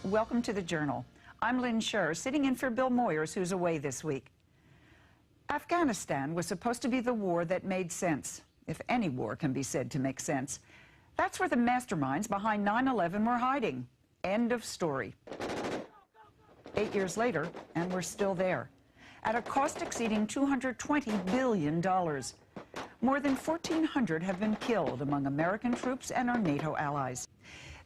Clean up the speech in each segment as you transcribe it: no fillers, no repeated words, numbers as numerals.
Welcome to the Journal. I'm Lynn Scher, sitting in for Bill Moyers, who's away this week. Afghanistan was supposed to be the war that made sense, if any war can be said to make sense. That's where the masterminds behind 9/11 were hiding. End of story. 8 years later, and we're still there, at a cost exceeding $220 billion. More than 1,400 have been killed among American troops and our NATO allies.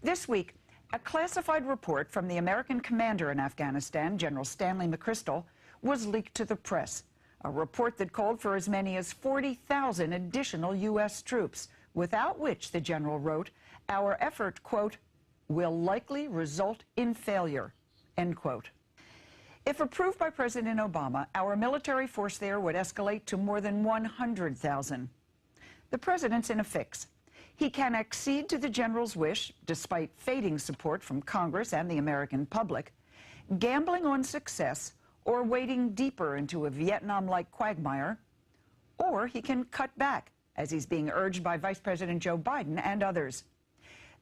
This week, a classified report from the American commander in Afghanistan, General Stanley McChrystal, was leaked to the press. A report that called for as many as 40,000 additional U.S. troops, without which, the general wrote, our effort, quote, will likely result in failure, end quote. If approved by President Obama, our military force there would escalate to more than 100,000. The president's in a fix. He can accede to the general's wish, despite fading support from Congress and the American public, gambling on success or wading deeper into a Vietnam-like quagmire, or he can cut back, as he's being urged by Vice President Joe Biden and others.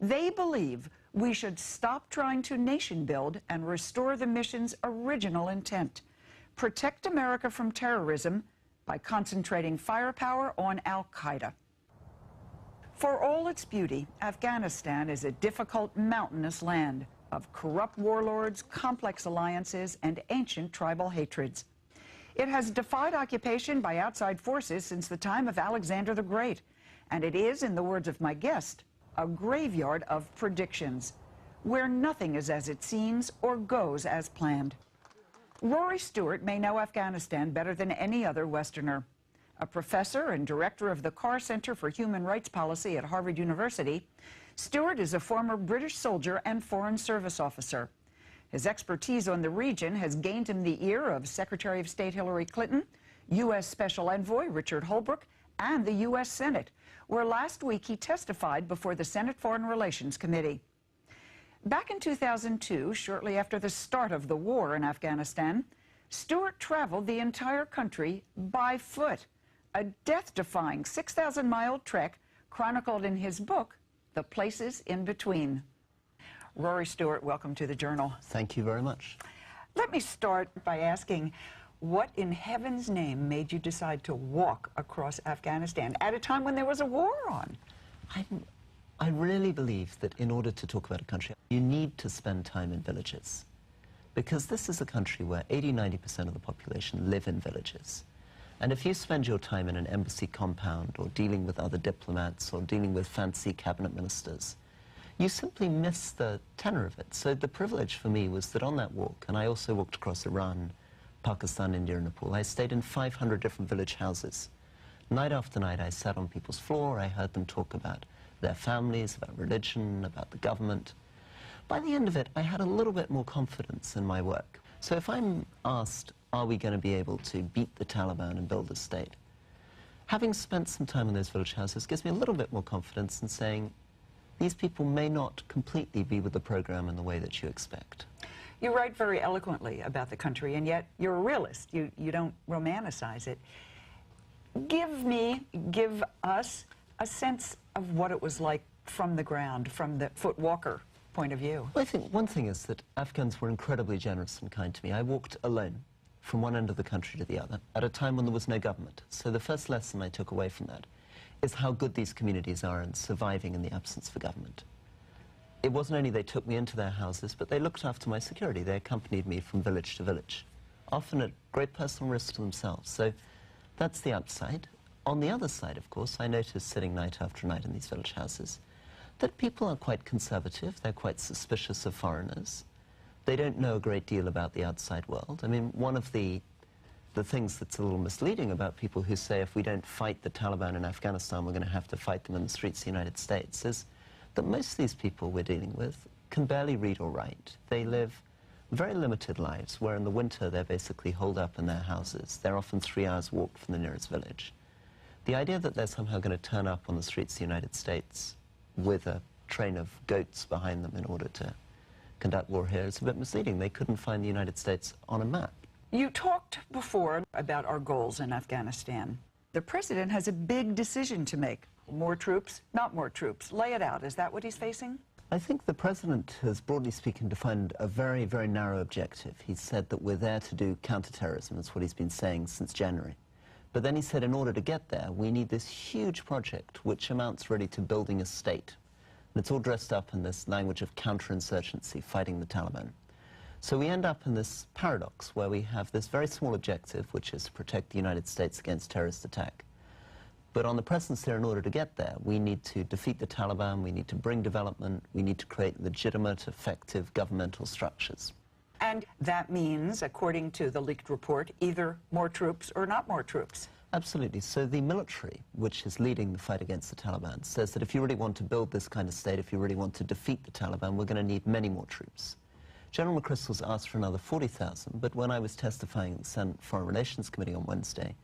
They believe we should stop trying to nation build and restore the mission's original intent: protect America from terrorism by concentrating firepower on al-Qaeda. For all its beauty, Afghanistan is a difficult, mountainous land of corrupt warlords, complex alliances, and ancient tribal hatreds. It has defied occupation by outside forces since the time of Alexander the Great, and it is, in the words of my guest, a graveyard of predictions, where nothing is as it seems or goes as planned. Rory Stewart may know Afghanistan better than any other Westerner. A professor and director of the Carr Center for Human Rights Policy at Harvard University, Stewart is a former British soldier and Foreign Service officer. His expertise on the region has gained him the ear of Secretary of State Hillary Clinton, U.S. Special Envoy Richard Holbrooke, and the U.S. Senate, where last week he testified before the Senate Foreign Relations Committee. Back in 2002, shortly after the start of the war in Afghanistan, Stewart traveled the entire country by foot, a death-defying 6,000-mile trek chronicled in his book, The Places in Between. Rory Stewart, welcome to the Journal. Thank you very much. Let me start by asking, what in heaven's name made you decide to walk across Afghanistan at a time when there was a war on? I really believe that in order to talk about a country, you need to spend time in villages. Because this is a country where 80–90% of the population live in villages. And if you spend your time in an embassy compound or dealing with other diplomats or dealing with fancy cabinet ministers, you simply miss the tenor of it. So the privilege for me was that on that walk, and I also walked across Iran, Pakistan, India, and Nepal, I stayed in 500 different village houses. Night after night, I sat on people's floor, I heard them talk about their families, about religion, about the government. By the end of it, I had a little bit more confidence in my work. So if I'm asked, are we going to be able to beat the Taliban and build a state? Having spent some time in those village houses gives me a little bit more confidence in saying these people may not completely be with the program in the way that you expect. You write very eloquently about the country, and yet you're a realist. You don't romanticize it. Give us a sense of what it was like from the ground, from the foot walker point of view. Well, I think one thing is that Afghans were incredibly generous and kind to me. I walked alone from one end of the country to the other at a time when there was no government. So the first lesson I took away from that is how good these communities are in surviving in the absence of a government. It wasn't only they took me into their houses, but they looked after my security. They accompanied me from village to village, often at great personal risk to themselves. So that's the upside. On the other side, of course, I noticed sitting night after night in these village houses that people are quite conservative. They're quite suspicious of foreigners. They don't know a great deal about the outside world. I mean, one of the things that's a little misleading about people who say if we don't fight the Taliban in Afghanistan, we're going to have to fight them in the streets of the United States, is that most of these people we're dealing with can barely read or write. They live very limited lives, where in the winter they're basically holed up in their houses. They're often 3 hours walk from the nearest village. The idea that they're somehow going to turn up on the streets of the United States with a train of goats behind them in order to conduct war here is a bit misleading. They couldn't find the United States on a map. You talked before about our goals in Afghanistan. The president has a big decision to make. More troops, not more troops. Lay it out. Is that what he's facing? I think the president has, broadly speaking, defined a very, very narrow objective. He said that we're there to do counterterrorism. That's what he's been saying since January. But then he said in order to get there, we need this huge project, which amounts really to building a state. And it's all dressed up in this language of counterinsurgency, fighting the Taliban. So we end up in this paradox where we have this very small objective, which is to protect the United States against terrorist attack. But on the president's there, in order to get there, we need to defeat the Taliban, we need to bring development, we need to create legitimate, effective governmental structures. And that means, according to the leaked report, either more troops or not more troops. Absolutely. So the military, which is leading the fight against the Taliban, says that if you really want to build this kind of state, if you really want to defeat the Taliban, we're going to need many more troops. General McChrystal's asked for another 40,000, but when I was testifying at the Senate Foreign Relations Committee on Wednesday,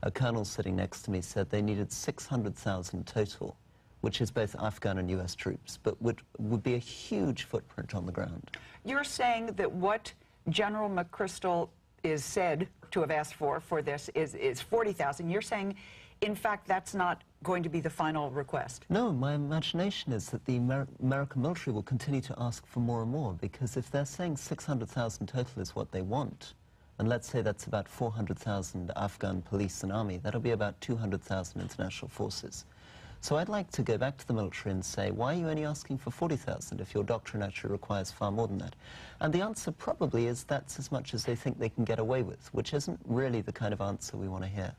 a colonel sitting next to me said they needed 600,000 total, which is both Afghan and US troops, but would be a huge footprint on the ground. You're saying that what General McChrystal is said to have asked for this is 40,000. You're saying, in fact, that's not going to be the final request? No, my imagination is that the American military will continue to ask for more and more, because if they're saying 600,000 total is what they want, and let's say that's about 400,000 Afghan police and army, that'll be about 200,000 international forces. So I'd like to go back to the military and say, why are you only asking for 40,000 if your doctrine actually requires far more than that? And the answer probably is that's as much as they think they can get away with, which isn't really the kind of answer we want to hear.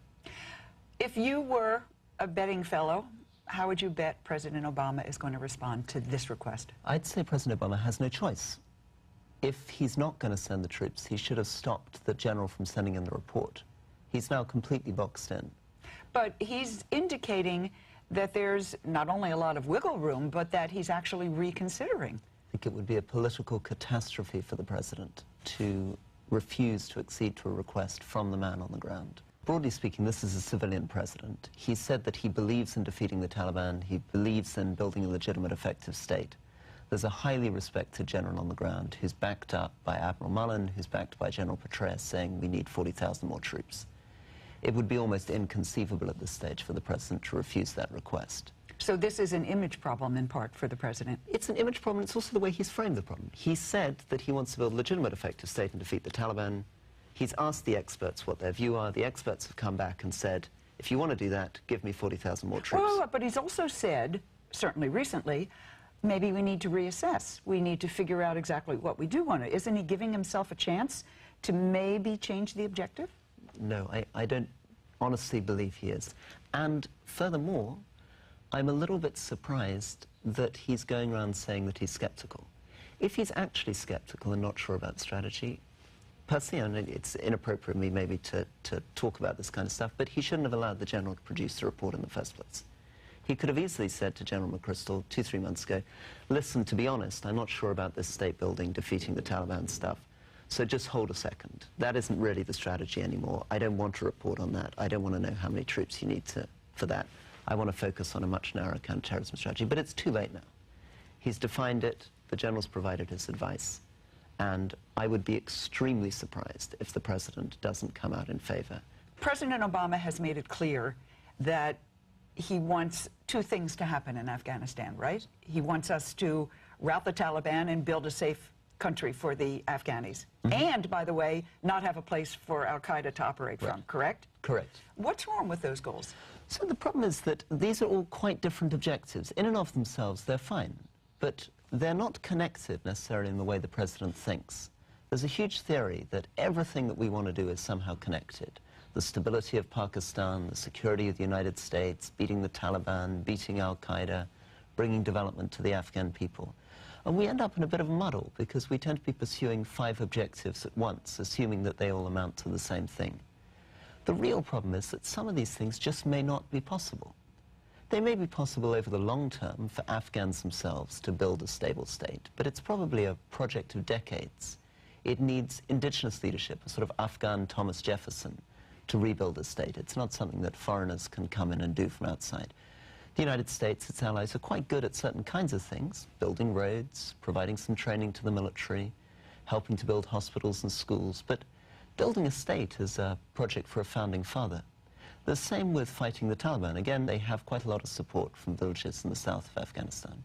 If you were a betting fellow, how would you bet President Obama is going to respond to this request? I'd say President Obama has no choice. If he's not going to send the troops, he should have stopped the general from sending in the report. He's now completely boxed in. But he's indicating that there's not only a lot of wiggle room, but that he's actually reconsidering. I think it would be a political catastrophe for the president to refuse to accede to a request from the man on the ground. Broadly speaking, this is a civilian president. He said that he believes in defeating the Taliban. He believes in building a legitimate, effective state. There's a highly respected general on the ground who's backed up by Admiral Mullen, who's backed by General Petraeus, saying we need 40,000 more troops. It would be almost inconceivable at this stage for the president to refuse that request. So this is an image problem in part for the president? It's an image problem. It's also the way he's framed the problem. He said that he wants to build a legitimate, effective state and defeat the Taliban. He's asked the experts what their view are. The experts have come back and said, if you want to do that, give me 40,000 more troops. Well, but he's also said, certainly recently, maybe we need to reassess. We need to figure out exactly what we do want to. Isn't he giving himself a chance to maybe change the objective? No, I don't honestly believe he is. And furthermore, I'm a little bit surprised that he's going around saying that he's skeptical. If he's actually skeptical and not sure about the strategy, personally, and it's inappropriate of me maybe to talk about this kind of stuff, but he shouldn't have allowed the general to produce the report in the first place. He could have easily said to General McChrystal 2-3 months ago, listen, to be honest, I'm not sure about this state building, defeating the Taliban stuff, so just hold a second. That isn't really the strategy anymore. I don't want to report on that. I don't want to know how many troops you need for that. I want to focus on a much narrower counterterrorism strategy. But it's too late now. He's defined it. The general's provided his advice. And I would be extremely surprised if the president doesn't come out in favor. President Obama has made it clear that he wants two things to happen in Afghanistan, right? He wants us to rout the Taliban and build a safe country for the Afghanis. Mm-hmm. And, by the way, not have a place for al-Qaeda to operate from, correct? Correct. What's wrong with those goals? So the problem is that these are all quite different objectives. In and of themselves, they're fine. But they're not connected necessarily in the way the president thinks. There's a huge theory that everything that we want to do is somehow connected. The stability of Pakistan, the security of the United States, beating the Taliban, beating al-Qaeda, bringing development to the Afghan people. And we end up in a bit of a muddle because we tend to be pursuing 5 objectives at once, assuming that they all amount to the same thing. The real problem is that some of these things just may not be possible. They may be possible over the long term for Afghans themselves to build a stable state, but it's probably a project of decades. It needs indigenous leadership, a sort of Afghan Thomas Jefferson, to rebuild a state. It's not something that foreigners can come in and do from outside. The United States, its allies, are quite good at certain kinds of things, building roads, providing some training to the military, helping to build hospitals and schools, but building a state is a project for a founding father. The same with fighting the Taliban. Again, they have quite a lot of support from villages in the south of Afghanistan.